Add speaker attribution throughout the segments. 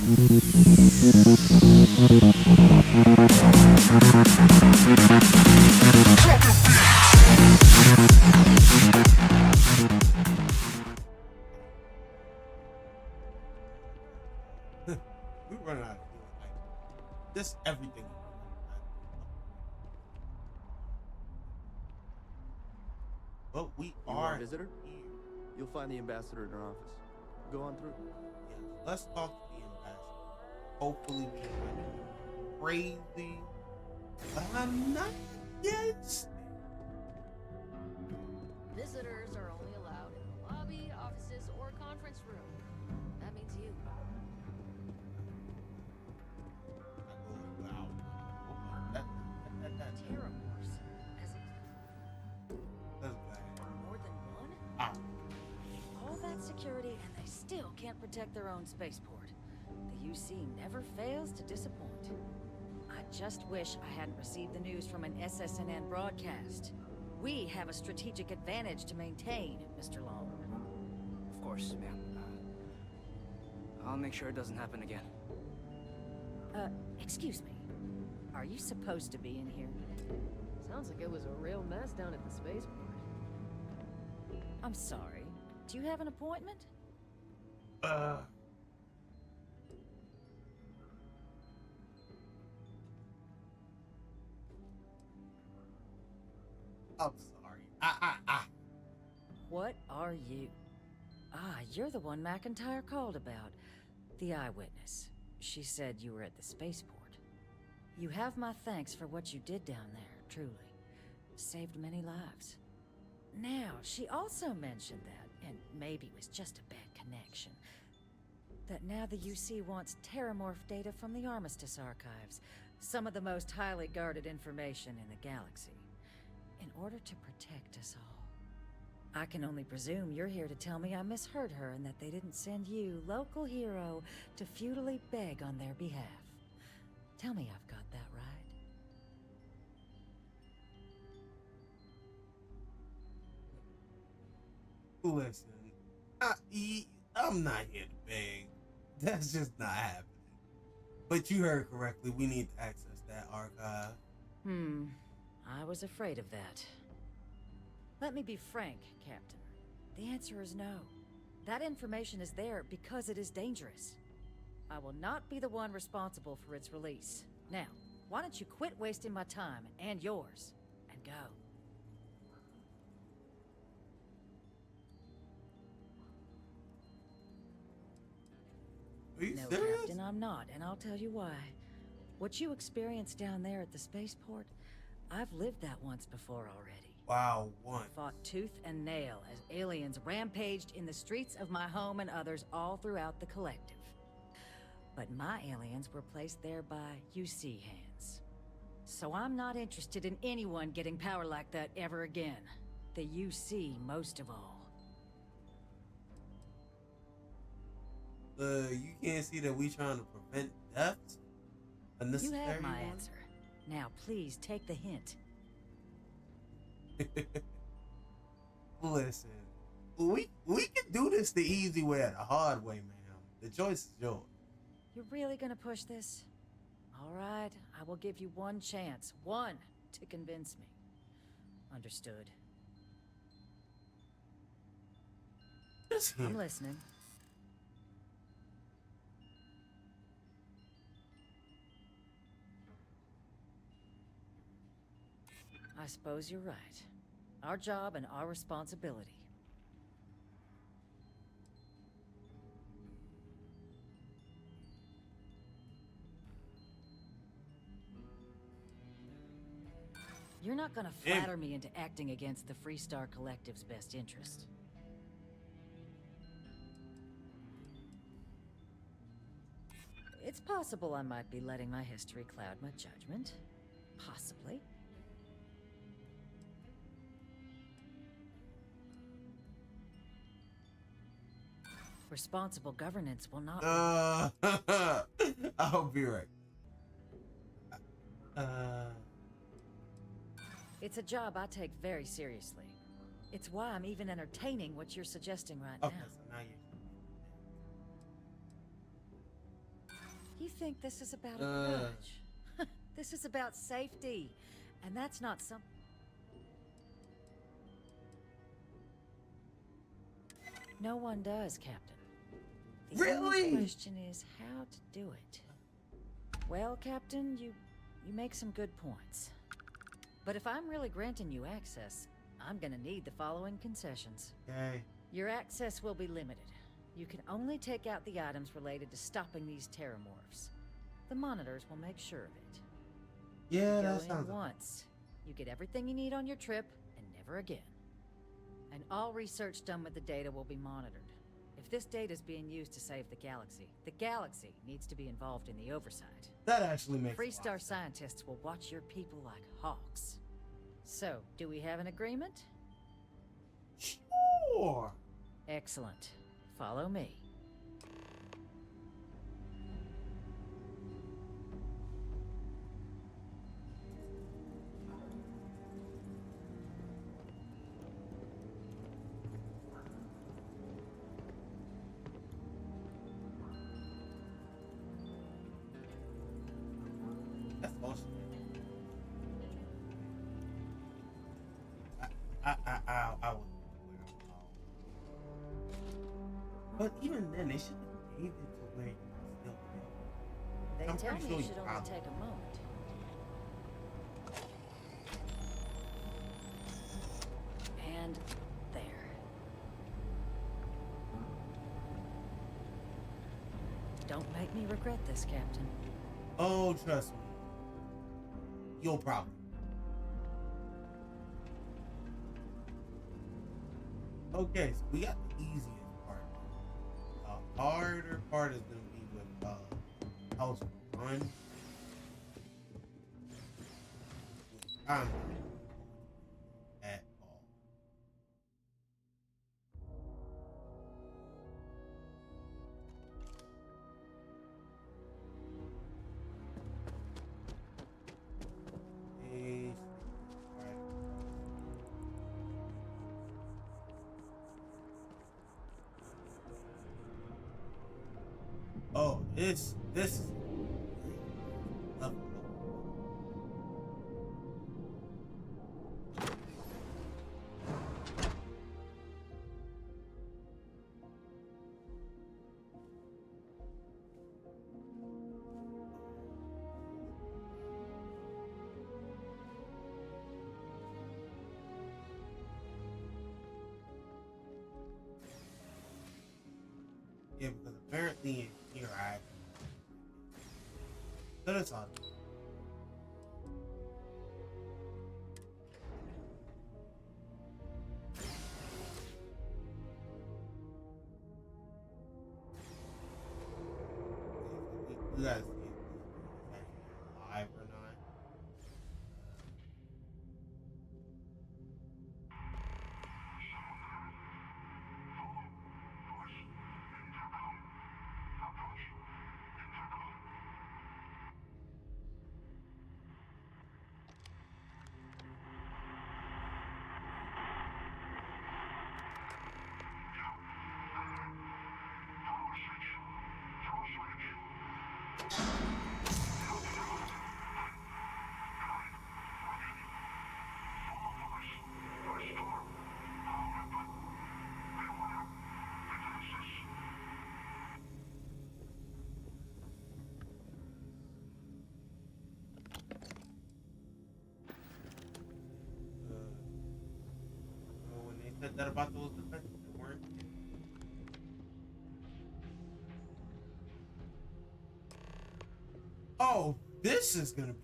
Speaker 1: We run out of doing like just everything. But we
Speaker 2: You
Speaker 1: are
Speaker 2: want a visitor?
Speaker 1: here.
Speaker 2: You'll find the ambassador in her office. Go on through.
Speaker 1: Yes, let's talk to the ambassador. Hopefully we find it crazy. But I'm not against it.
Speaker 3: Visitors are only allowed in the lobby, offices, or conference room. That means you.
Speaker 1: Wow.
Speaker 3: Terrorforce. As in
Speaker 1: That's bad.
Speaker 3: more than one?
Speaker 1: Ah,
Speaker 3: All that security and they still can't protect their own spaceport. The UC never fails to disappoint. I just wish I hadn't received the news from an SSNN broadcast. We have a strategic advantage to maintain, Mr. Long.
Speaker 4: Of course, ma'am. I'll make sure it doesn't happen again.
Speaker 3: Excuse me. Are you supposed to be in here?
Speaker 5: Sounds like it was a real mess down at the spaceport.
Speaker 3: I'm sorry. Do you have an appointment?
Speaker 1: I'm sorry.
Speaker 3: What are you? Ah, you're the one McIntyre called about. The eyewitness. She said you were at the spaceport. You have my thanks for what you did down there, truly. Saved many lives. Now, she also mentioned that, and maybe it was just a bad connection, that now the UC wants terramorph data from the Armistice archives, some of the most highly guarded information in the galaxy, in order to protect us all. I can only presume you're here to tell me I misheard her and that they didn't send you, local hero, to futilely beg on their behalf. Tell me I've got that right.
Speaker 1: Listen, I'm not here to beg. That's just not happening. But you heard correctly. We need to access that archive.
Speaker 3: I was afraid of that. Let me be frank, Captain. The answer is no. That information is there because it is dangerous. I will not be the one responsible for its release. Now, why don't you quit wasting my time and yours, and go?
Speaker 1: Are you
Speaker 3: No,
Speaker 1: serious?
Speaker 3: Captain, I'm not, and I'll tell you why. What you experienced down there at the spaceport, I've lived that once before already.
Speaker 1: Wow, one.
Speaker 3: Fought tooth and nail as aliens rampaged in the streets of my home and others all throughout the collective. But my aliens were placed there by UC hands. So I'm not interested in anyone getting power like that ever again. The UC most of all.
Speaker 1: You can't see that we trying to prevent deaths?
Speaker 3: You
Speaker 1: Unnecessary
Speaker 3: have my
Speaker 1: ones?
Speaker 3: answer. Now please take the hint.
Speaker 1: Listen, we can do this the easy way or the hard way, ma'am. The choice is yours.
Speaker 3: You're really gonna push this? All right, I will give you one chance. One to convince me. Understood.
Speaker 1: Just
Speaker 3: I'm
Speaker 1: here.
Speaker 3: listening. I suppose you're right. Our job and our responsibility. You're not gonna flatter me into acting against the Freestar Collective's best interest. It's possible I might be letting my history cloud my judgment. Possibly. Responsible governance will not
Speaker 1: I'll be right.
Speaker 3: It's a job I take very seriously. It's why I'm even entertaining what you're suggesting right
Speaker 1: Okay,
Speaker 3: now.
Speaker 1: so now you.
Speaker 3: You think this is about a
Speaker 1: Uh.
Speaker 3: grudge? This is about safety. And that's not some... No one does, Captain. The
Speaker 1: Really?
Speaker 3: only question is how to do it. Well, Captain, you make some good points. But if I'm really granting you access, I'm gonna need the following concessions.
Speaker 1: Okay.
Speaker 3: Your access will be limited. You can only take out the items related to stopping these terramorphs. The monitors will make sure of it.
Speaker 1: Yeah,
Speaker 3: You
Speaker 1: that
Speaker 3: go
Speaker 1: sounds.
Speaker 3: in once. You get everything you need on your trip, and never again. And all research done with the data will be monitored. If this data is being used to save the galaxy needs to be involved in the oversight.
Speaker 1: That actually makes.
Speaker 3: Freestar
Speaker 1: a lot of sense.
Speaker 3: scientists will watch your people like hawks. So, do we have an agreement?
Speaker 1: Sure.
Speaker 3: Excellent. Follow me.
Speaker 1: That's awesome. I would. But even then, they should have made it to where you can still kill.
Speaker 3: They
Speaker 1: I'm
Speaker 3: tell
Speaker 1: pretty
Speaker 3: me
Speaker 1: sure
Speaker 3: it
Speaker 1: you
Speaker 3: should only
Speaker 1: probably-
Speaker 3: take a moment. And there. Don't make me regret this, Captain.
Speaker 1: Oh, trust me. You'll probably. Okay, so we got the easiest part. The harder part is gonna be with House Run. I'm not at all. Hey, alright. Oh, this is level. Yeah, because apparently in here I. So that's odd. We gotta see if this is actually live or not. When they said that about those defenses, they weren't. Oh, this is gonna be.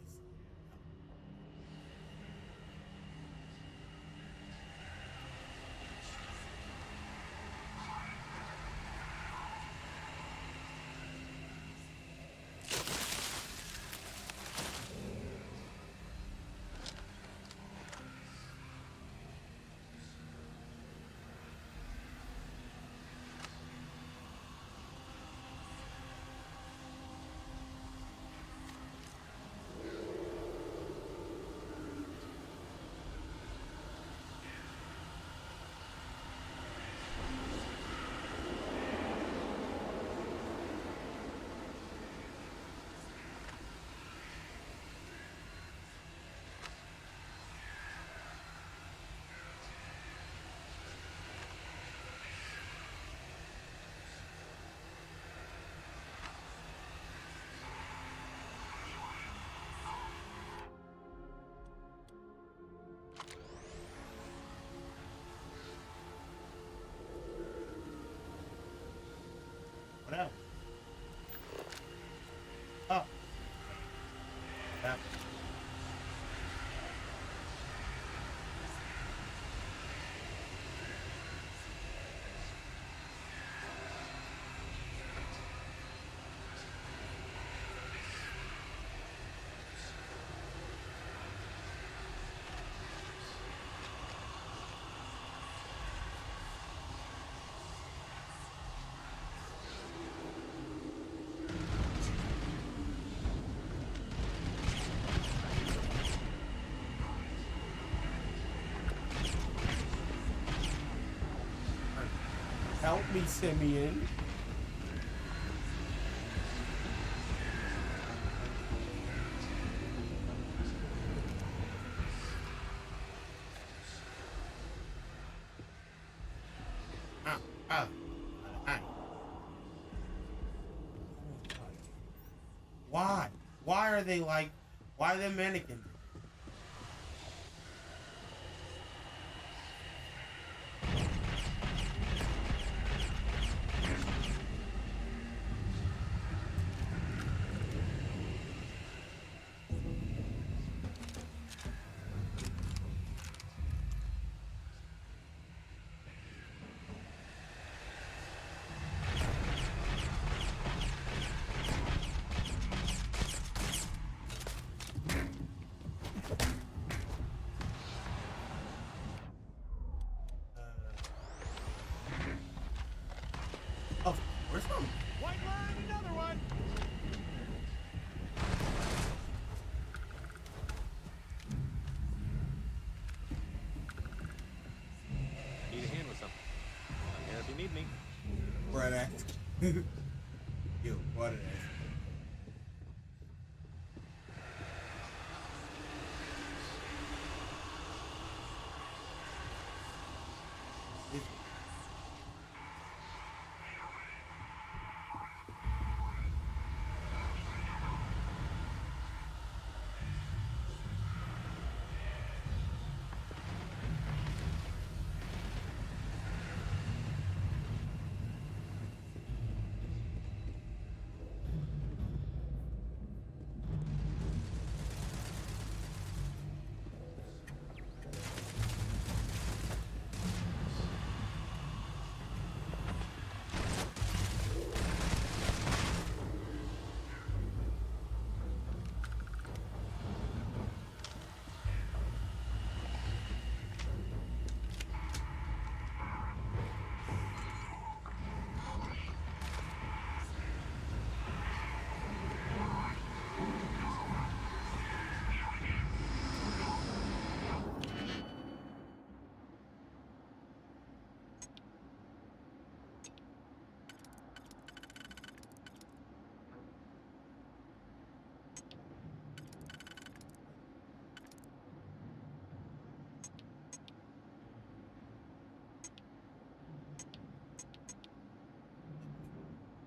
Speaker 1: me, Simeon. Ah, ah, ah. Why? Why are they like? Why are they mannequins? Of course I'm.
Speaker 6: White line, another one. Need a hand with something. I'm here if you need me.
Speaker 1: Right ass. Yo, what it is.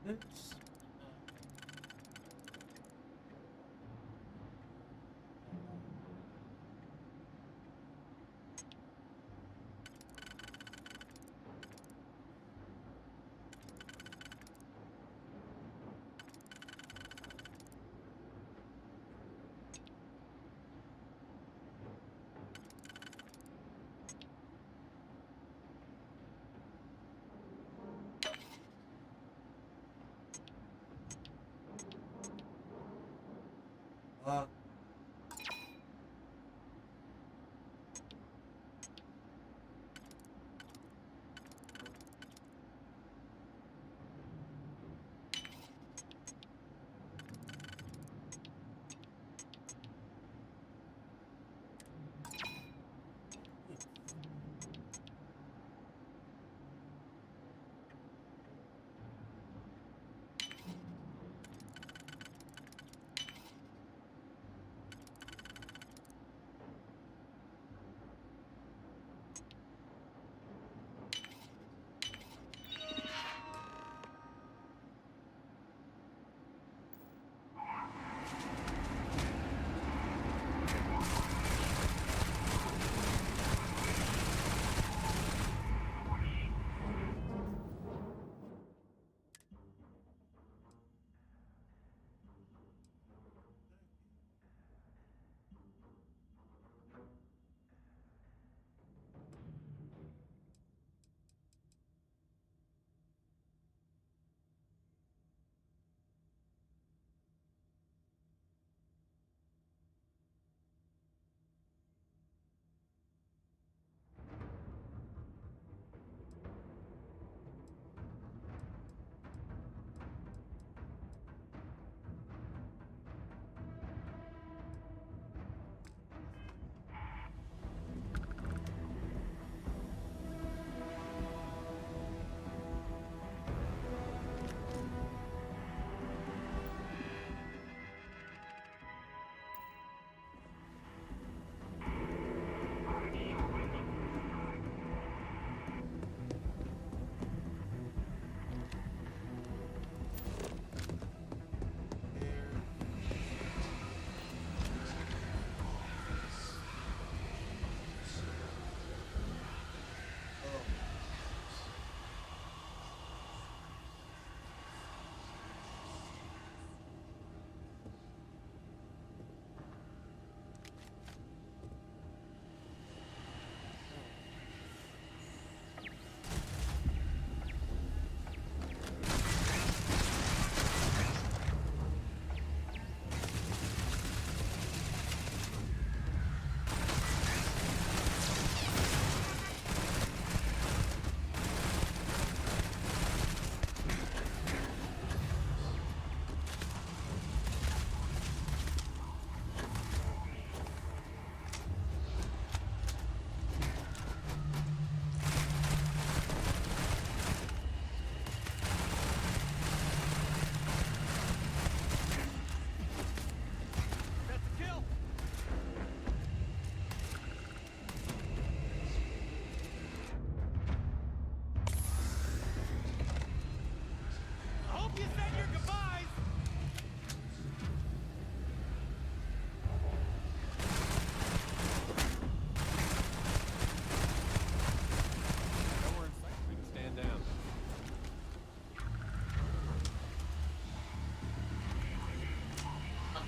Speaker 1: Oops. Uh,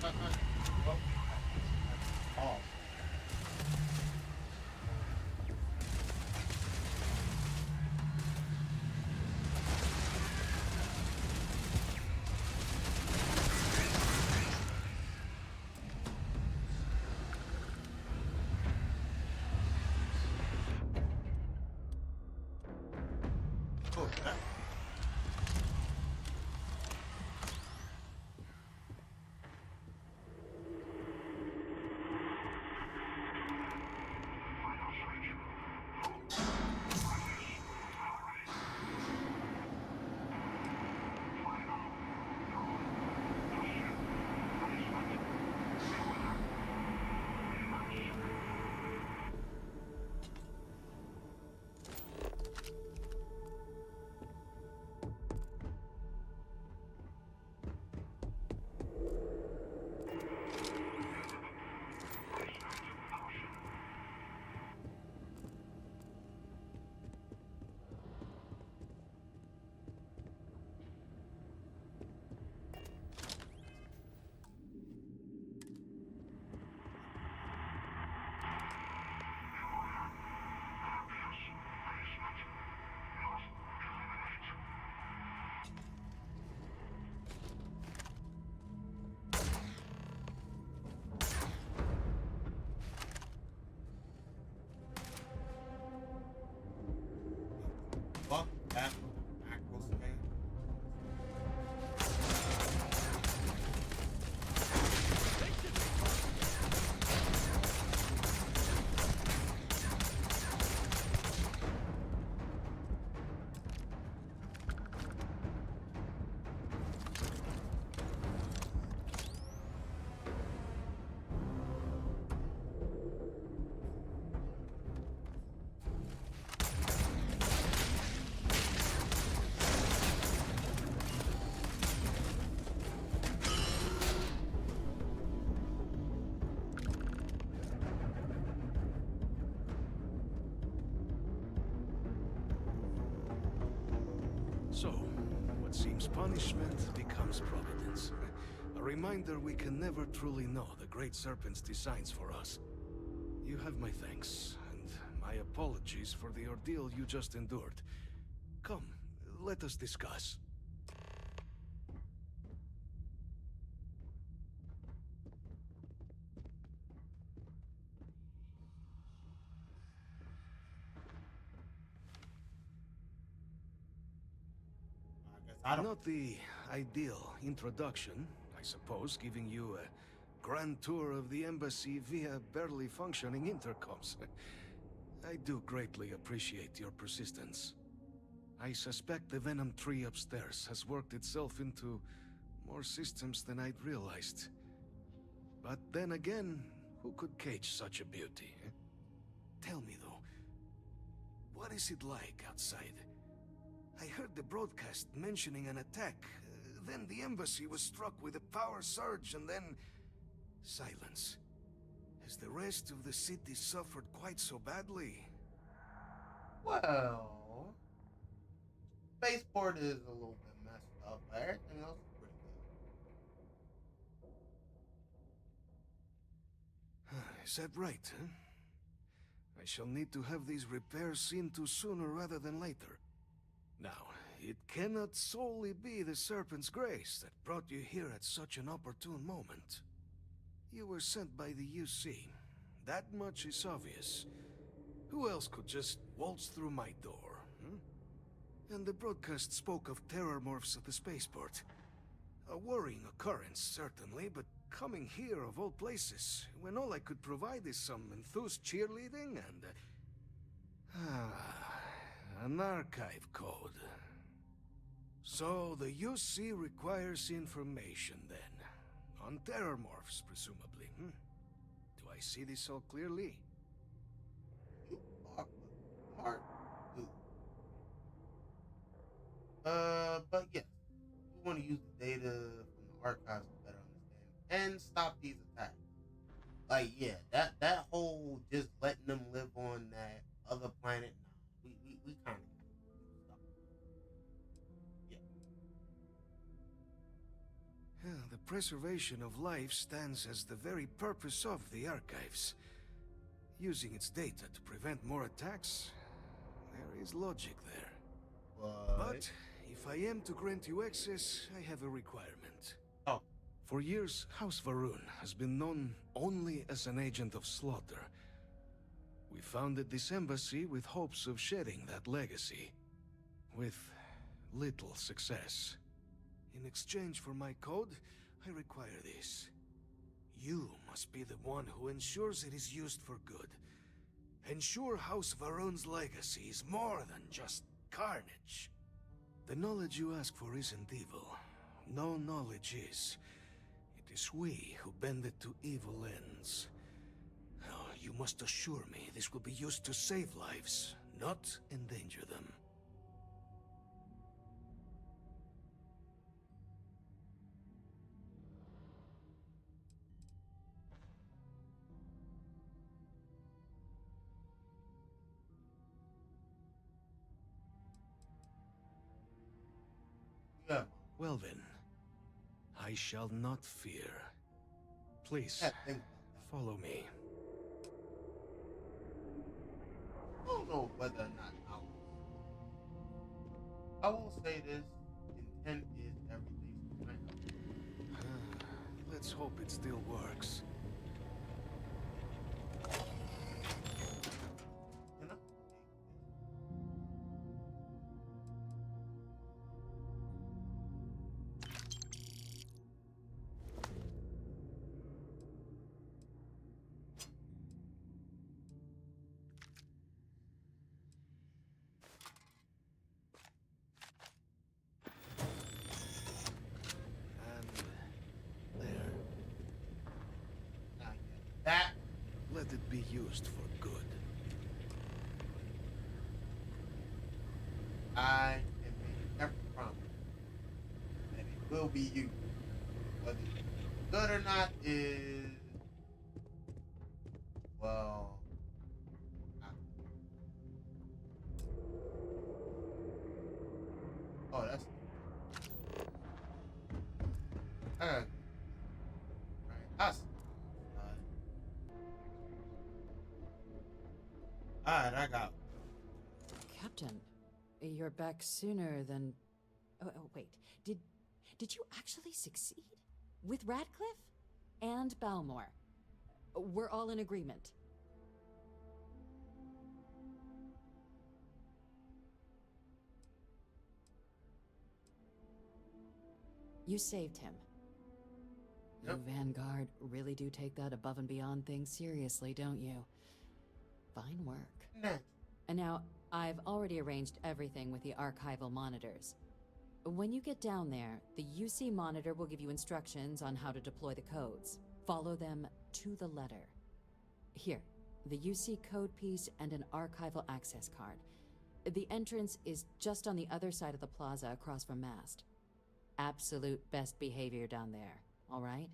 Speaker 1: Oh. Oh, that. Fuck that macro scan.
Speaker 7: So, what seems punishment becomes providence. A reminder we can never truly know the Great Serpent's designs for us. You have my thanks, and my apologies for the ordeal you just endured. Come, let us discuss.
Speaker 1: I guess I don't.
Speaker 7: Not the ideal introduction, I suppose, giving you a grand tour of the embassy via barely functioning intercoms. I do greatly appreciate your persistence. I suspect the Venom tree upstairs has worked itself into more systems than I'd realized. But then again, who could cage such a beauty? Eh? Tell me though, what is it like outside? I heard the broadcast mentioning an attack. Then the embassy was struck with a power surge and then... silence. Has the rest of the city suffered quite so badly?
Speaker 1: Well, spaceport is a little bit messed up, but everything else is pretty good.
Speaker 7: Is that right, huh? I shall need to have these repairs seen to sooner rather than later. Now, it cannot solely be the Serpent's grace that brought you here at such an opportune moment. You were sent by the UC. That much is obvious. Who else could just waltz through my door, hmm? And the broadcast spoke of terror morphs at the spaceport. A worrying occurrence, certainly, but coming here of all places, when all I could provide is some enthused cheerleading and... an archive code. So the UC requires information, then. On terror morphs, presumably, hmm? Do I see this all clearly?
Speaker 1: You fuck with smart dude. But yes, we want to use the data from the archives to better understand and stop these attacks. Like, yeah, that whole just letting them live on that other planet. Nah, we kind of stop. Yeah.
Speaker 7: Yeah, the preservation of life stands as the very purpose of the archives. Using its data to prevent more attacks, there is logic there. But if I am to grant you access, I have a requirement.
Speaker 1: Oh.
Speaker 7: For years, House Varun has been known only as an agent of slaughter. We founded this embassy with hopes of shedding that legacy, with little success. In exchange for my code, I require this. You must be the one who ensures it is used for good. Ensure House Varun's legacy is more than just carnage. The knowledge you ask for isn't evil. No knowledge is. It is we who bend it to evil ends. Now, you must assure me this will be used to save lives, not endanger them.
Speaker 1: Yeah.
Speaker 7: Well then, I shall not fear. Please,
Speaker 1: Yeah, think about that.
Speaker 7: follow me.
Speaker 1: I don't know whether or not I will say this: intent is everything.
Speaker 7: Let's hope it still works.
Speaker 1: You know?
Speaker 7: And there.
Speaker 1: Not yet. That
Speaker 7: Let it be used for good.
Speaker 1: I can make every promise that it will be used. Whether it's good or not is, well, oh, that's right. That's alright. I got.
Speaker 8: Captain, you're back sooner than... Oh, wait. Did you actually succeed? With Radcliffe? And Balmore? We're all in agreement. You saved him.
Speaker 1: Yep.
Speaker 8: You Vanguard really do take that above and beyond thing seriously, don't you? Fine work.
Speaker 1: Nah.
Speaker 8: And now, I've already arranged everything with the archival monitors. When you get down there, the UC monitor will give you instructions on how to deploy the codes. Follow them to the letter. Here, the UC code piece and an archival access card. The entrance is just on the other side of the plaza across from Mast. Absolute best behavior down there, all right?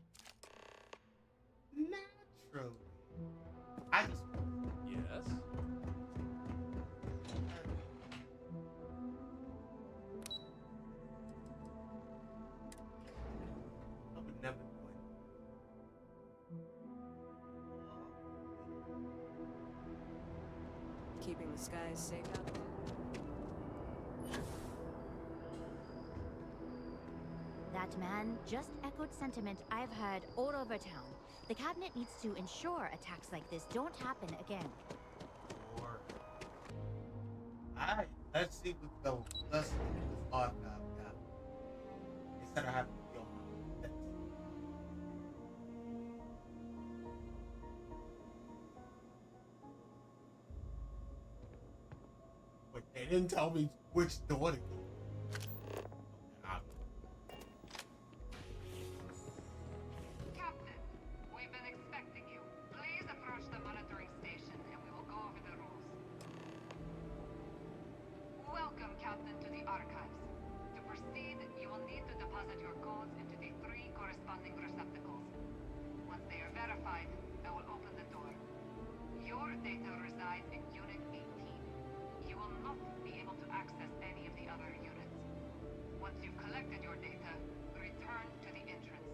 Speaker 1: Naturally. I just.
Speaker 6: Yes?
Speaker 1: I would never do it.
Speaker 5: Keeping the skies safe out there?
Speaker 9: That man just echoed sentiment I've heard all over town. The cabinet needs to ensure attacks like this don't happen again.
Speaker 1: Or. Alright, let's see what goes. Let's see what this archive got. Instead of having to kill my pets. But they didn't tell me which door to go.
Speaker 10: Captain, we've been expecting you. Please approach the monitoring station and we will go over the rules. Welcome, Captain, to the archives. To proceed, you will need to deposit your codes into the 3 corresponding receptacles. Once they are verified, I will open the door. Your data reside in Unit 18. You will not be able to access any of the other units. Once you've collected your data, return to the entrance.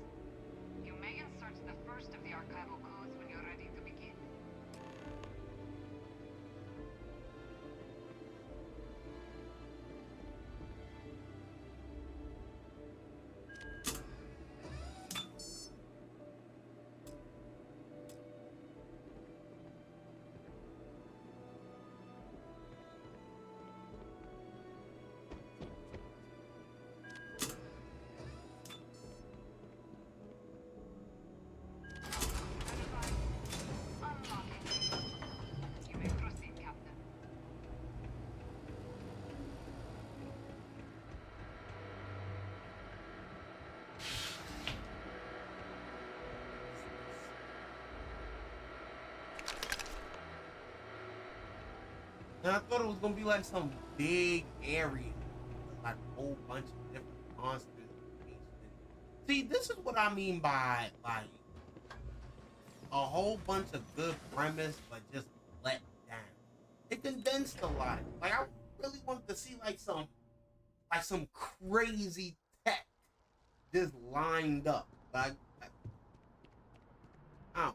Speaker 1: And I thought it was gonna be like some big area, like a whole bunch of different monsters. See, this is what I mean by like a whole bunch of good premise, but just let down. It condensed a lot. Like I really wanted to see like some crazy tech just lined up. I don't know.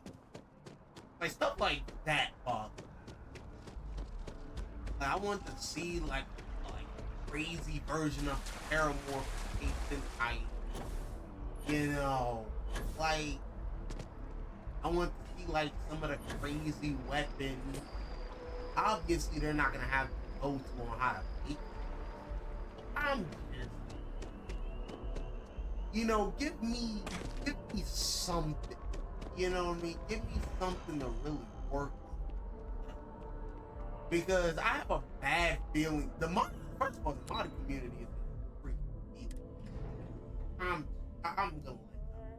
Speaker 1: Like stuff like that bothered me. Like, I want to see like a crazy version of paramorphization type. You know, like I want to see like some of the crazy weapons. Obviously, they're not gonna have the go-to on how to make. I'm just, give me something. You know what I mean? Give me something to really work with. Because I have a bad feeling. First of all, the modding community is freaking evil. I'm gonna let that.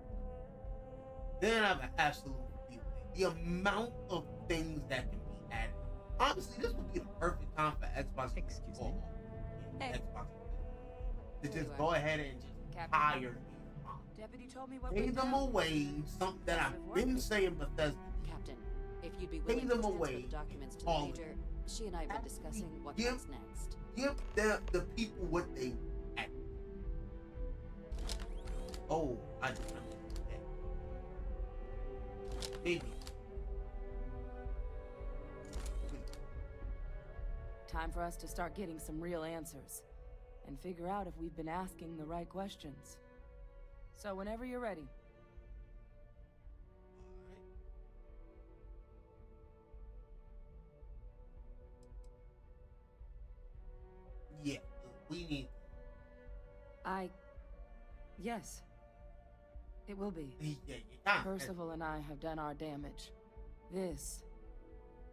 Speaker 1: Then I have an absolute feeling. The amount of things that can be added. Honestly, this would be the perfect time for Xbox.
Speaker 5: Excuse me.
Speaker 1: Hey. Xbox to just go ahead and just hire these mods.
Speaker 5: Deputy told me what
Speaker 1: Pay them away, something that I've been saying Bethesda.
Speaker 8: Captain, if you'd be willing to
Speaker 1: them
Speaker 8: transfer
Speaker 1: away,
Speaker 8: the documents to the
Speaker 1: all
Speaker 8: Major, she and I have been discussing what
Speaker 1: Give-
Speaker 8: comes next.
Speaker 1: Give the people what they want. Oh, I just remembered that. Maybe.
Speaker 5: Time for us to start getting some real answers. And figure out if we've been asking the right questions. So whenever you're ready.
Speaker 1: Yeah, we need.
Speaker 5: Yes. It will be.
Speaker 1: Yeah, you got it.
Speaker 5: Percival and I have done our damage. This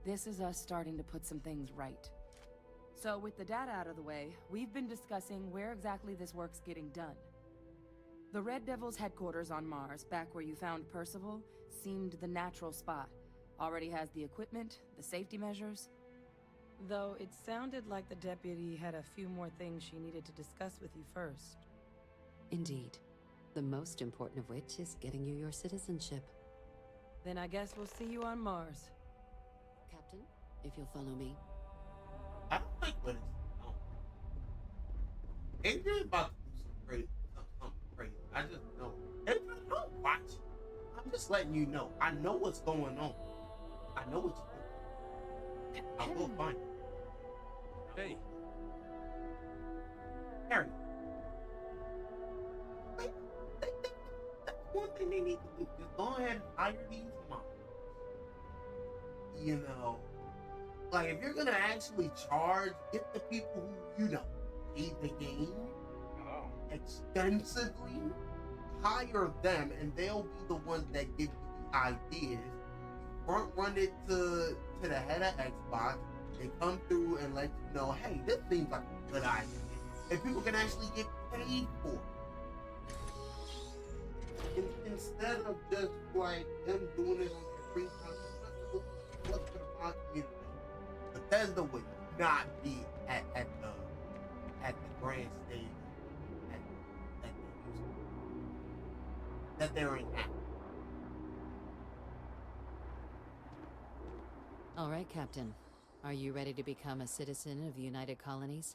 Speaker 5: is us starting to put some things right. So with the data out of the way, we've been discussing where exactly this work's getting done. The Red Devil's headquarters on Mars, back where you found Percival, seemed the natural spot. Already has the equipment, the safety measures. Though it sounded like the deputy had a few more things she needed to discuss with you first.
Speaker 8: Indeed. The most important of which is getting you your citizenship.
Speaker 5: Then I guess we'll see you on Mars.
Speaker 8: Captain, if you'll follow me.
Speaker 1: I don't like when it's Adrian about to do something crazy. I just know. Adrian, don't watch it. I'm just letting you know. I know what's going on. I know what you're doing. I will find you.
Speaker 6: Hey.
Speaker 1: Harry. That's one thing they need to do. Just go ahead and hire these moms. You know. Like, if you're gonna actually charge, get the people who, pay the game extensively, hire them, and they'll be the ones that give you the ideas. Front run it to the head of Xbox, they come through and let you know, hey, this seems like a good idea. And people can actually get paid for it. Instead of just, like, them doing it on their free time, what's for the mod community? Bethesda would not be at the grand stage that they're in now.
Speaker 8: All right, Captain. Are you ready to become a citizen of the United Colonies?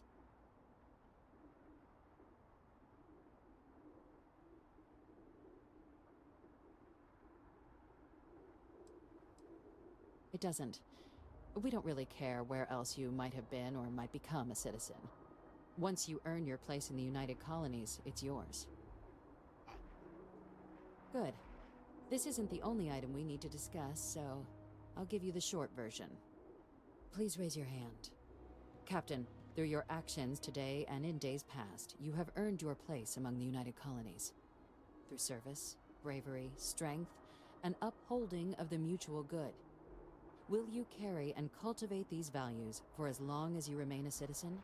Speaker 8: It doesn't. We don't really care where else you might have been or might become a citizen. Once you earn your place in the United Colonies, it's yours. Good. This isn't the only item we need to discuss, so I'll give you the short version. Please raise your hand. Captain, through your actions today and in days past, you have earned your place among the United Colonies. Through service, bravery, strength, and upholding of the mutual good. Will you carry and cultivate these values for as long as you remain a citizen?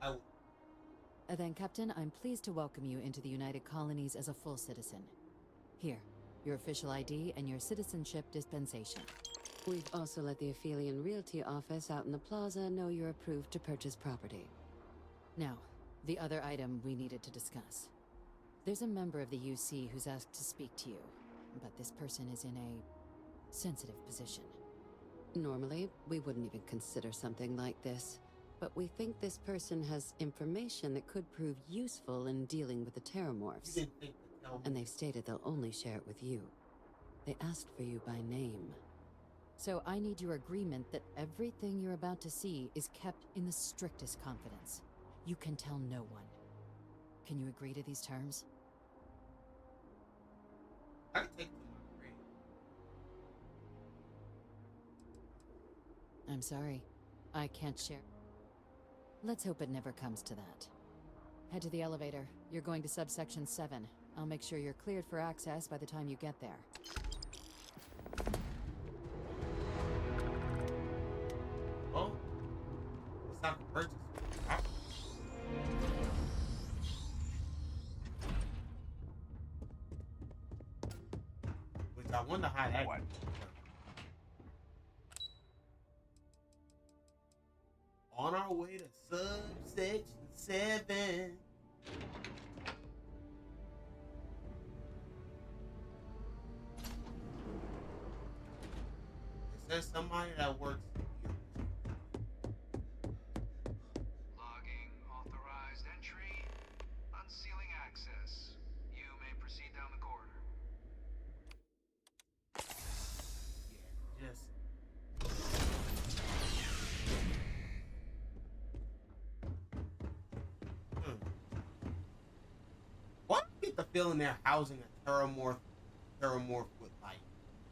Speaker 1: I will.
Speaker 8: Then, Captain, I'm pleased to welcome you into the United Colonies as a full citizen. Here, your official ID and your citizenship dispensation. We've also let the Aphelion Realty office out in the plaza know you're approved to purchase property. Now, the other item we needed to discuss. There's a member of the UC who's asked to speak to you, but this person is in a sensitive position. Normally, we wouldn't even consider something like this, but we think this person has information that could prove useful in dealing with the Terramorphs.
Speaker 1: You didn't think to tell me.
Speaker 8: And they've stated they'll only share it with you. They asked for you by name. So I need your agreement that everything you're about to see is kept in the strictest confidence. You can tell no one. Can you agree to these terms?
Speaker 1: I can take it to my grave.
Speaker 8: I'm sorry. I can't share. Let's hope it never comes to that. Head to the elevator. You're going to subsection 7. I'll make sure you're cleared for access by the time you get there.
Speaker 1: Oh, it's not the purchase. Which I wonder how that.
Speaker 11: What?
Speaker 1: On our way to subsection 7. There's somebody that works here.
Speaker 12: Logging authorized entry. Unsealing access. You may proceed down the corridor.
Speaker 1: Yeah, just. Why do you get the feeling they're housing a Terramorph with like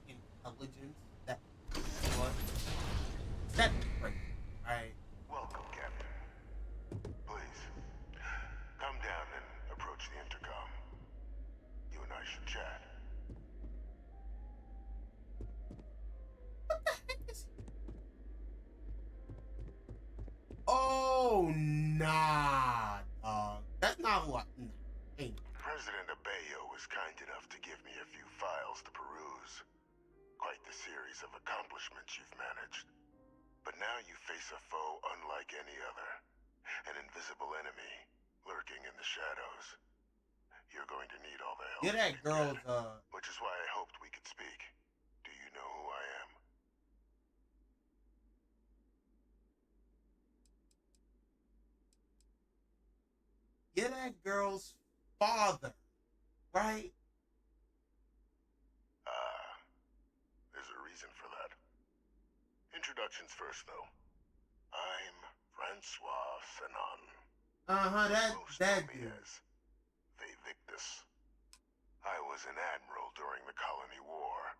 Speaker 1: intelligence? That what? That's crazy, right?
Speaker 11: Welcome, Captain. Please, come down and approach the intercom. You and I should chat.
Speaker 1: What the heck is? Oh nah, dog. That's not what. Nah, ain't.
Speaker 11: President Abeyo was kind enough to give me a few files to peruse. Quite the series of accomplishments you've managed. But now you face a foe unlike any other. An invisible enemy lurking in the shadows. You're going to need all the help
Speaker 1: Get that
Speaker 11: you can
Speaker 1: girl's
Speaker 11: get, which is why I hoped we could speak. Do you know who I am?
Speaker 1: Get that girl's father, right?
Speaker 11: There's a reason for that. Introductions first, though. I'm Francois Sanon. Most know me
Speaker 1: Dude.
Speaker 11: as Victus. I was an admiral during the Colony War.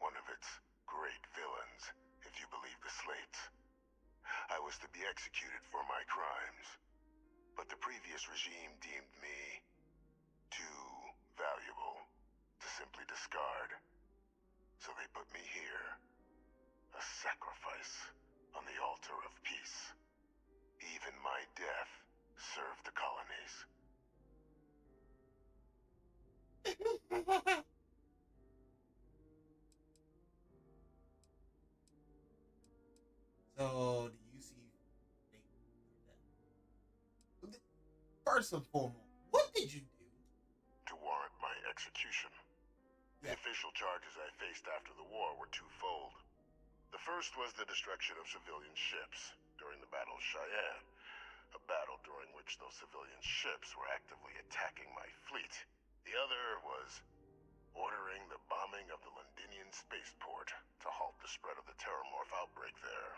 Speaker 11: One of its great villains, if you believe the slates. I was to be executed for my crimes. But the previous regime deemed me too valuable to simply discard. So they put me here. A sacrifice on the altar of peace. Even my death served the colonies.
Speaker 1: So, do you see that? First and foremost, what did you do?
Speaker 11: To warrant my execution. The
Speaker 1: Yeah.
Speaker 11: official charges I faced after the war were twofold. The first was the destruction of civilian ships during the Battle of Cheyenne. A battle during which those civilian ships were actively attacking my fleet. The other was ordering the bombing of the Londinian spaceport to halt the spread of the Terramorph outbreak there.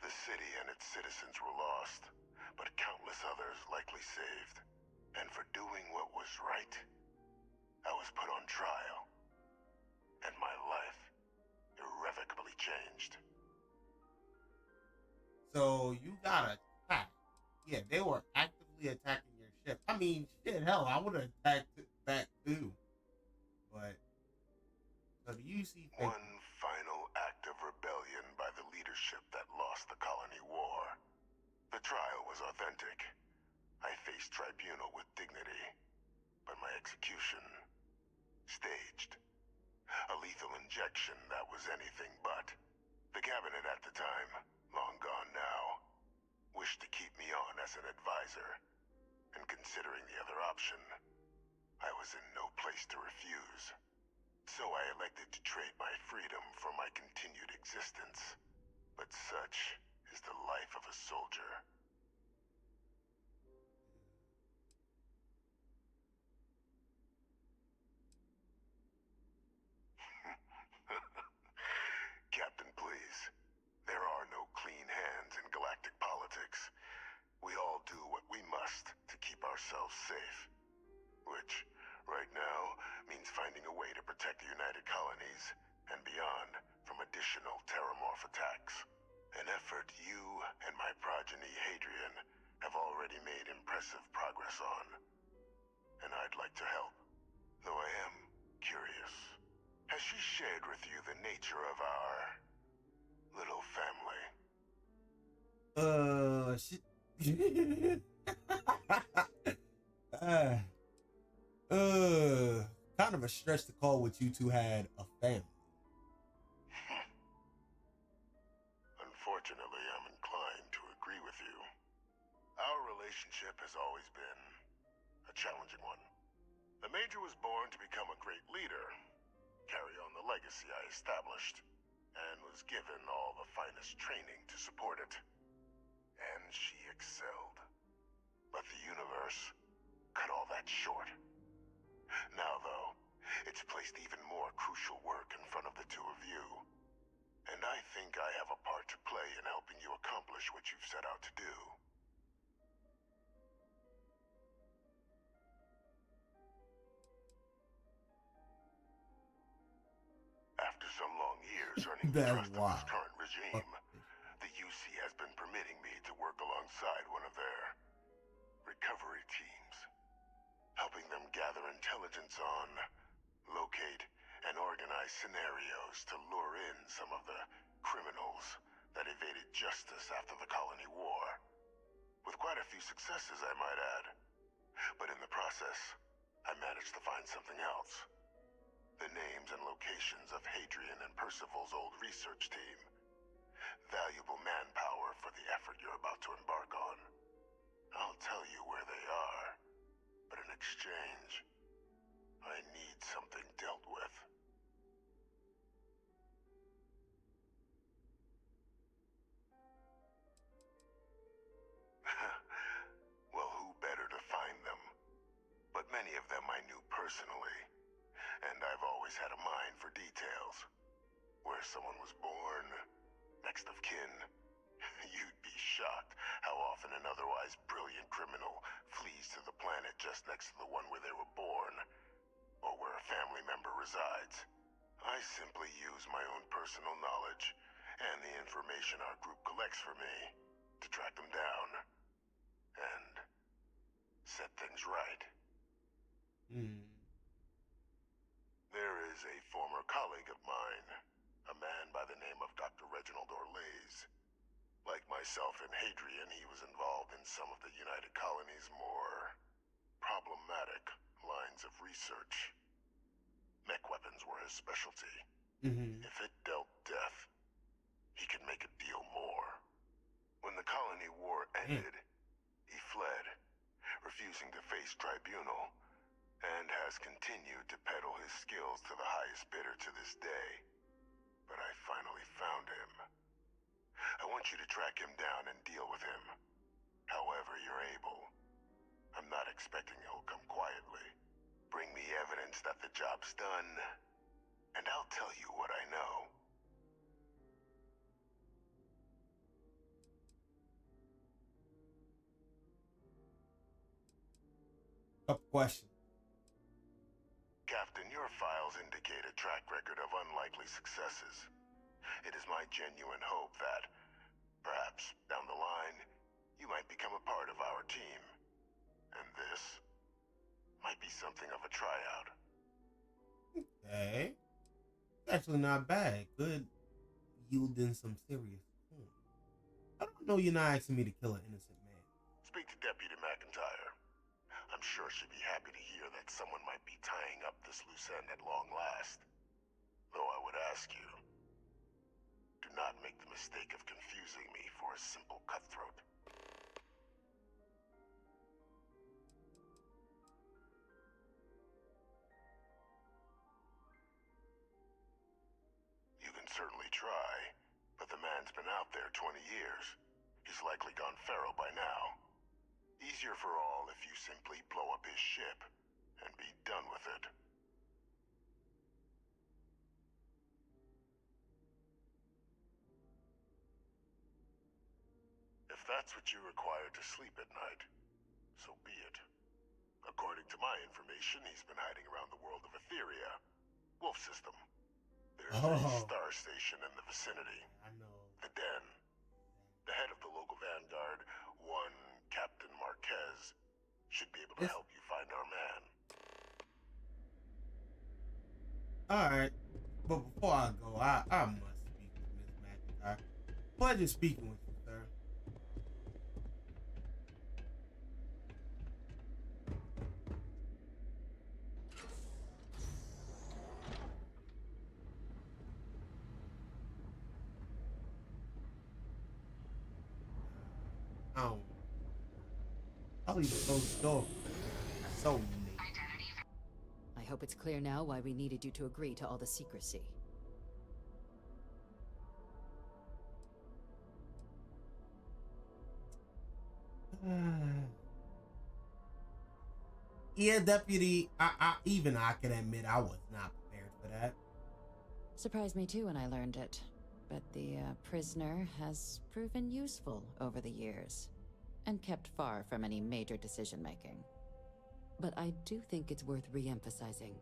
Speaker 11: The city and its citizens were lost, but countless others likely saved. And for doing what was right, I was put on trial. And my life irrevocably changed.
Speaker 1: So, you got attacked. Yeah, they were actively attacking your ship. I mean, shit, hell, I would have attacked it back too. But, so do you see
Speaker 11: One final act of rebellion by the leadership that lost the Colony War. The trial was authentic. I faced tribunal with dignity. But my execution, staged. A lethal injection that was anything but. The cabinet at the time, long gone now, wished to keep me on as an advisor. And considering the other option, I was in no place to refuse. So I elected to trade my freedom for my continued existence. But such is the life of a soldier. Captain, please. There are no clean hands in galactic politics. We all do what we must to keep ourselves safe. Which, right now, means finding a way to protect the United Colonies and beyond from additional terramorph attacks. An effort you and my progeny Hadrian have already made impressive progress on. And I'd like to help, though I am curious. Has she shared with you the nature of our little family?
Speaker 1: Shit. Kind of a stretch to call what you two had a family.
Speaker 11: Unfortunately, I'm inclined to agree with you. Our relationship has always been a challenging one. The Major was born to become a great leader, carry on the legacy I established, and was given all the finest training to support it. And she excelled. But the universe cut all that short. Now, though, it's placed even more crucial work in front of the two of you. And I think I have a part to play in helping you accomplish what you've set out to do. After some long years earning the trust of this current regime, the UC has been permitting me to work alongside one of their recovery teams, helping them gather intelligence on, locate, and organize scenarios to lure in some of the criminals that evaded justice after the colony war. With quite a few successes, I might add. But in the process, I managed to find something else. The names and locations of Hadrian and Percival's old research team. Valuable manpower for the effort you're about to embark on. I'll tell you where they are, but in exchange, I need something dealt with. Well, who better to find them? But many of them I knew personally, and I've always had a mind for details. Where someone was born, next of kin. You'd be shocked how often an otherwise brilliant criminal flees to the planet just next to the one where they were born, or where a family member resides. I simply use my own personal knowledge and the information our group collects for me to track them down and set things right. There is a former colleague of mine, a man by the name of Dr. Reginald Orlaise. Like myself and Hadrian, he was involved in some of the United Colony's more problematic lines of research. Mech weapons were his specialty. If it dealt death, he could make a deal more. When the colony war ended, he fled, refusing to face tribunal, and has continued to peddle his skills to the highest bidder to this day. But I finally found him. I want you to track him down and deal with him, however you're able. I'm not expecting he'll come quietly. Bring me evidence that the job's done, and I'll tell you what I know.
Speaker 1: Couple questions.
Speaker 11: Captain, your files indicate a track record of unlikely successes. It is my genuine hope that, perhaps down the line, you might become a part of our team. And this might be something of a tryout.
Speaker 1: Okay. Actually not bad. Good. Yielding some serious points. I don't know you're not asking me to kill an innocent man.
Speaker 11: Speak to Deputy McIntyre. I'm sure she'd be happy to hear that someone might be tying up this loose end at long last. Though I would ask you, do not make the mistake of confusing me for a simple cutthroat. You can certainly try, but the man's been out there 20 years. He's likely gone feral by now. Easier for all if you simply blow up his ship and be done with it. If that's what you require to sleep at night, so be it. According to my information, he's been hiding around the world of Etheria. Wolf system. There's a star station in the vicinity.
Speaker 1: I know.
Speaker 11: The Den. The head of the local vanguard, one Captain Marquez, should be able to help you find our man.
Speaker 1: Alright. But before I go, I must speak with Miss McIntyre. Pleasure speaking with you, sir. I'll leave the closed door. So unique.
Speaker 8: I hope it's clear now why we needed you to agree to all the secrecy.
Speaker 1: Yeah, Deputy, even I can admit I was not prepared for that.
Speaker 8: Surprised me too when I learned it. But the prisoner has proven useful over the years, and kept far from any major decision-making. But I do think it's worth re-emphasizing.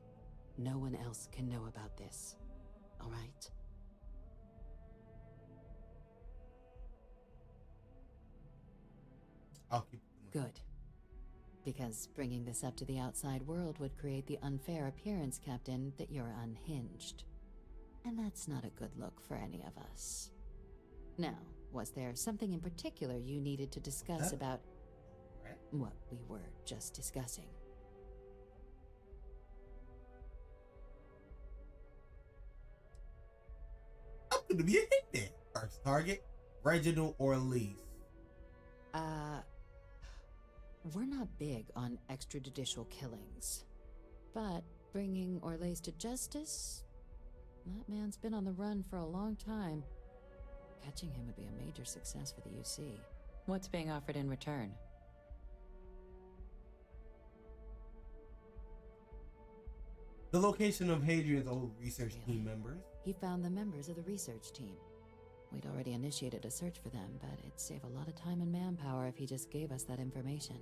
Speaker 8: No one else can know about this. All right?
Speaker 1: I'll keep it.
Speaker 8: Good. Because bringing this up to the outside world would create the unfair appearance, Captain, that you're unhinged. And that's not a good look for any of us. Now, was there something in particular you needed to discuss about what we were just discussing?
Speaker 1: I'm gonna be a hitman. First target, Reginald Orleans.
Speaker 8: We're not big on extrajudicial killings. But bringing Orleans to justice? That man's been on the run for a long time. Catching him would be a major success for the UC. What's being offered in return?
Speaker 1: The location of Hadrian's old research team members.
Speaker 8: He found the members of the research team. We'd already initiated a search for them, but it'd save a lot of time and manpower if he just gave us that information.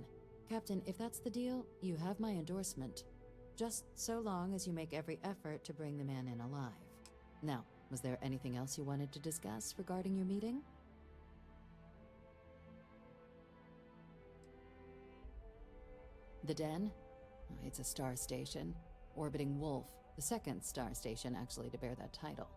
Speaker 8: Captain, if that's the deal, you have my endorsement. Just so long as you make every effort to bring the man in alive. Now, was there anything else you wanted to discuss regarding your meeting? The Den? It's a star station. Orbiting Wolf, the second star station actually to bear that title.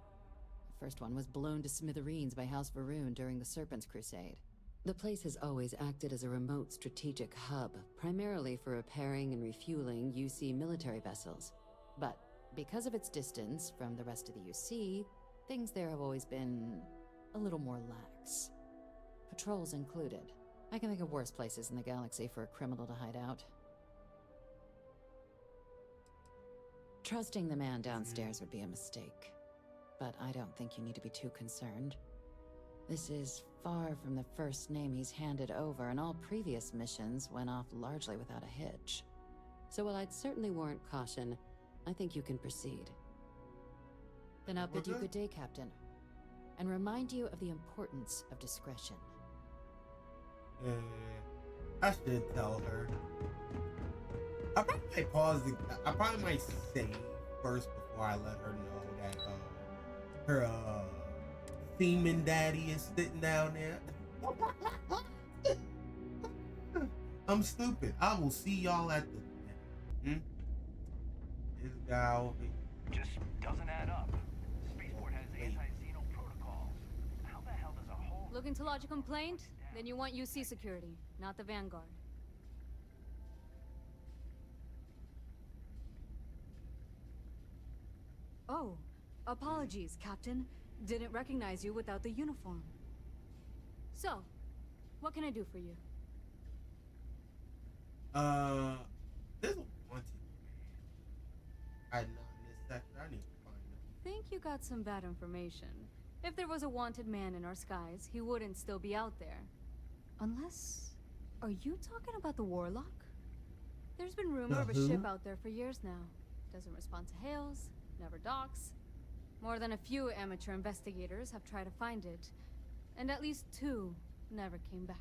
Speaker 8: The first one was blown to smithereens by House Varun during the Serpent's Crusade. The place has always acted as a remote strategic hub, primarily for repairing and refueling UC military vessels. But because of its distance from the rest of the UC, things there have always been a little more lax. Patrols included. I can think of worse places in the galaxy for a criminal to hide out. Trusting the man downstairs would be a mistake. But I don't think you need to be too concerned. This is far from the first name he's handed over, and all previous missions went off largely without a hitch. So while I'd certainly warrant caution, I think you can proceed. Then I'll bid you good day, Captain. And remind you of the importance of discretion.
Speaker 1: I should tell her. I probably might pause I probably might say first before I let her know that her semen daddy is sitting down there. I'm stupid. I will see y'all at the This guy over here.
Speaker 12: Just doesn't add up. Spaceport has anti-xeno protocols. How the hell does a whole...
Speaker 13: Looking to lodge a complaint? Then you want UC security, not the Vanguard. Oh, Apologies, Captain. Didn't recognize you without the uniform. So, what can I do for you?
Speaker 1: There's a wanted hiding out in this sector. I need to find him.
Speaker 13: Think you got some bad information. If there was a wanted man in our skies, he wouldn't still be out there. Unless... Are you talking about the Warlock? There's been rumor of a ship out there for years now. Doesn't respond to hails, never docks. More than a few amateur investigators have tried to find it, and at least 2 never came back.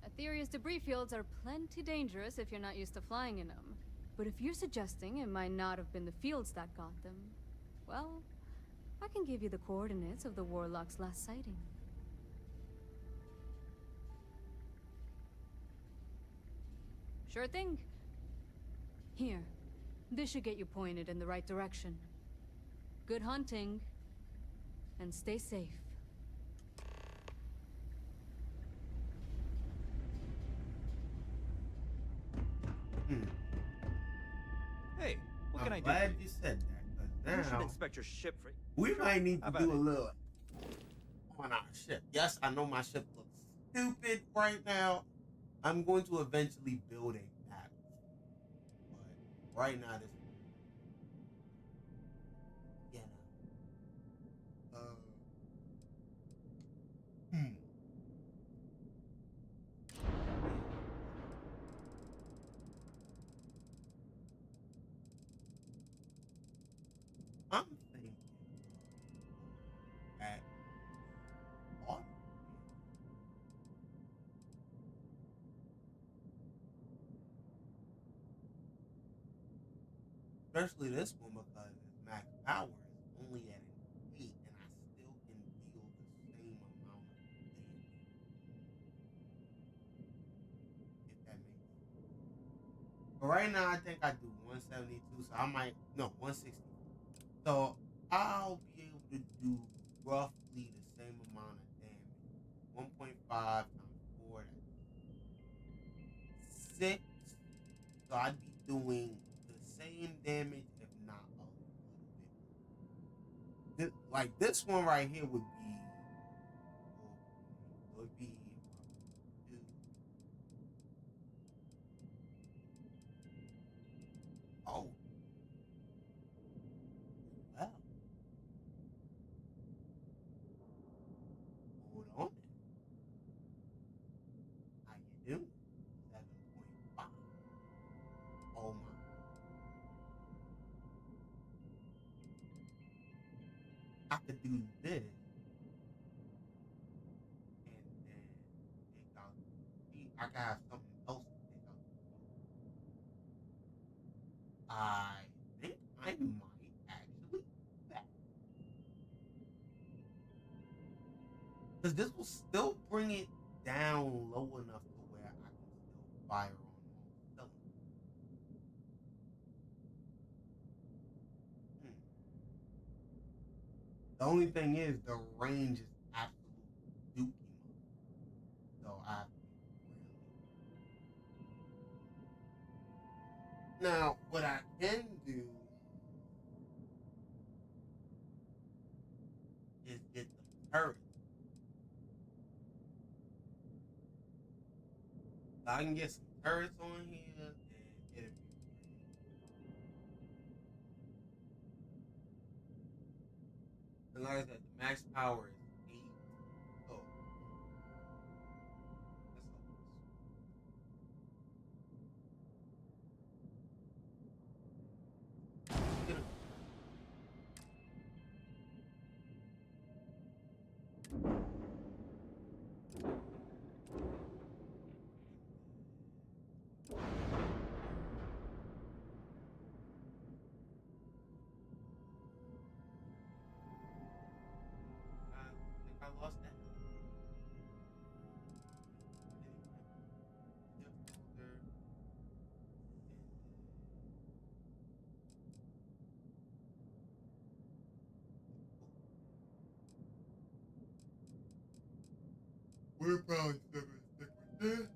Speaker 13: Aetherius debris fields are plenty dangerous if you're not used to flying in them. But if you're suggesting it might not have been the fields that got them, well, I can give you the coordinates of the Warlock's last sighting. Sure thing. Here, this should get you pointed in the right direction. Good hunting, and stay safe.
Speaker 2: Hey, what can I
Speaker 1: I'm
Speaker 2: do for
Speaker 1: glad
Speaker 2: you?
Speaker 1: you said that,
Speaker 2: You
Speaker 1: because
Speaker 2: should
Speaker 1: now
Speaker 2: inspect your ship for...
Speaker 1: we might need
Speaker 2: How
Speaker 1: to
Speaker 2: about
Speaker 1: do a
Speaker 2: it?
Speaker 1: little on our ship. Yes, I know my ship looks stupid right now. I'm going to eventually build a battle. But right now, this hmm. I'm thinking at water. Especially this one because its max power is only at an 8 and I still can deal the same amount of damage. If that makes sense. But right now I think I do 172, so I might no 160. So I'll be able to do roughly the same amount of damage. 1.5 times 4, that's 6. So I'd be doing the same damage, if not a little bit. Like this one right here would be, two. Oh, well, hold on. How you do? 7.5. Oh my. I could do this and then take out. See, I could have something else to take out. I think I might actually do that. Because this will still bring it down low enough to where I can still fire on all cylinders. The only thing is the range is absolute dookie mode. So I have to be really. Now, what I can do is get the turret. So I can get some turrets on here and it'll be great. And like I said, the max power is 8. Oh, let's hope this. Get him. I think I lost that. Anyway, zip folder. We're probably still gonna stick with this.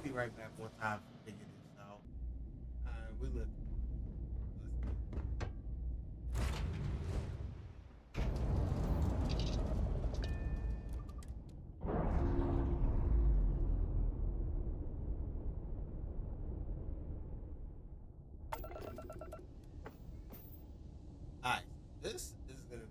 Speaker 1: be right back once I figure this out. We look. Alright, this is gonna be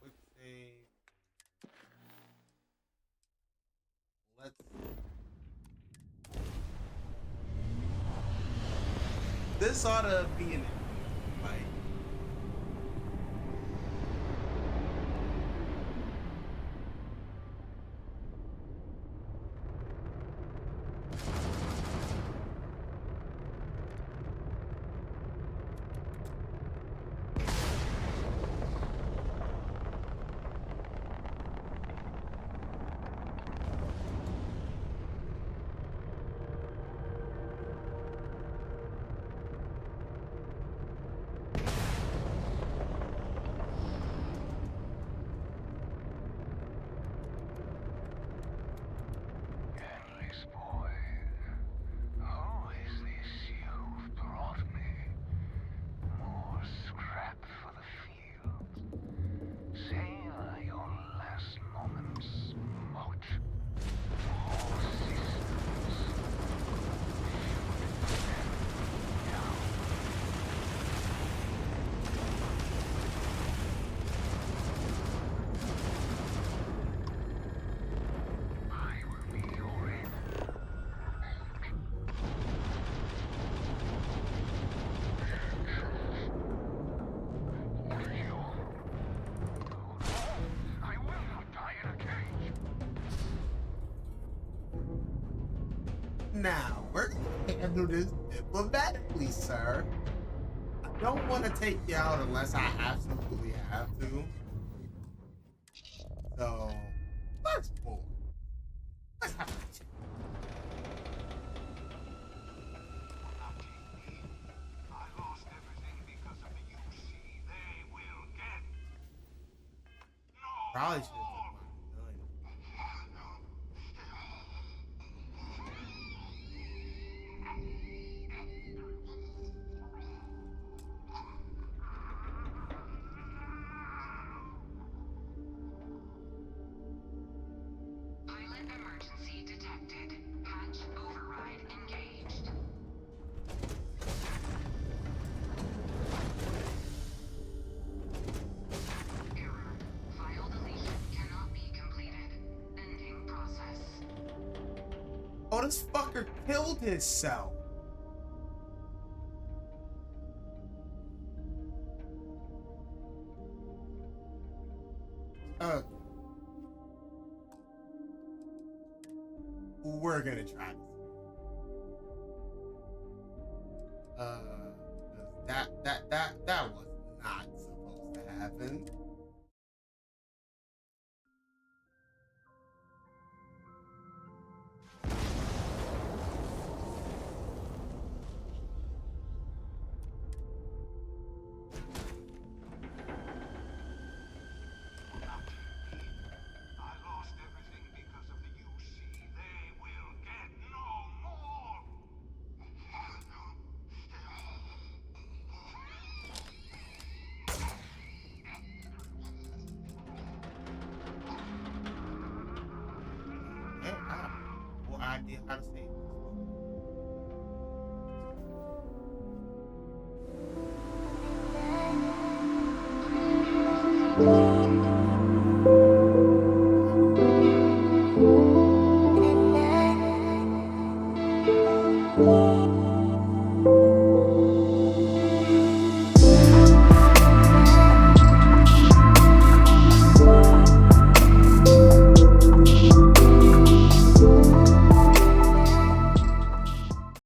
Speaker 1: quick save. Let's. This ought to be in it. Like.
Speaker 12: Endless boy, who is this you've brought me? More scrap for the field. Savor your last moments, moat. All systems should down. I will be your end. I will not die in a cage.
Speaker 1: Now, we're gonna handle this diplomatically, sir. I don't want to take you out unless I absolutely have to. So, let's pull. Let's have a chat.
Speaker 12: I lost everything because of the UC. They will get no
Speaker 1: Probably should
Speaker 12: more.
Speaker 1: have took my gun.
Speaker 10: Pilot emergency detected. Patch override engaged. Error. File deletion cannot be completed. Ending process.
Speaker 1: Oh, this fucker killed himself. We're gonna try this. 'Cause that was not supposed to happen.
Speaker 12: I lost everything because of the UC. They will get no more.
Speaker 1: I have no idea how to say this.
Speaker 14: Bye.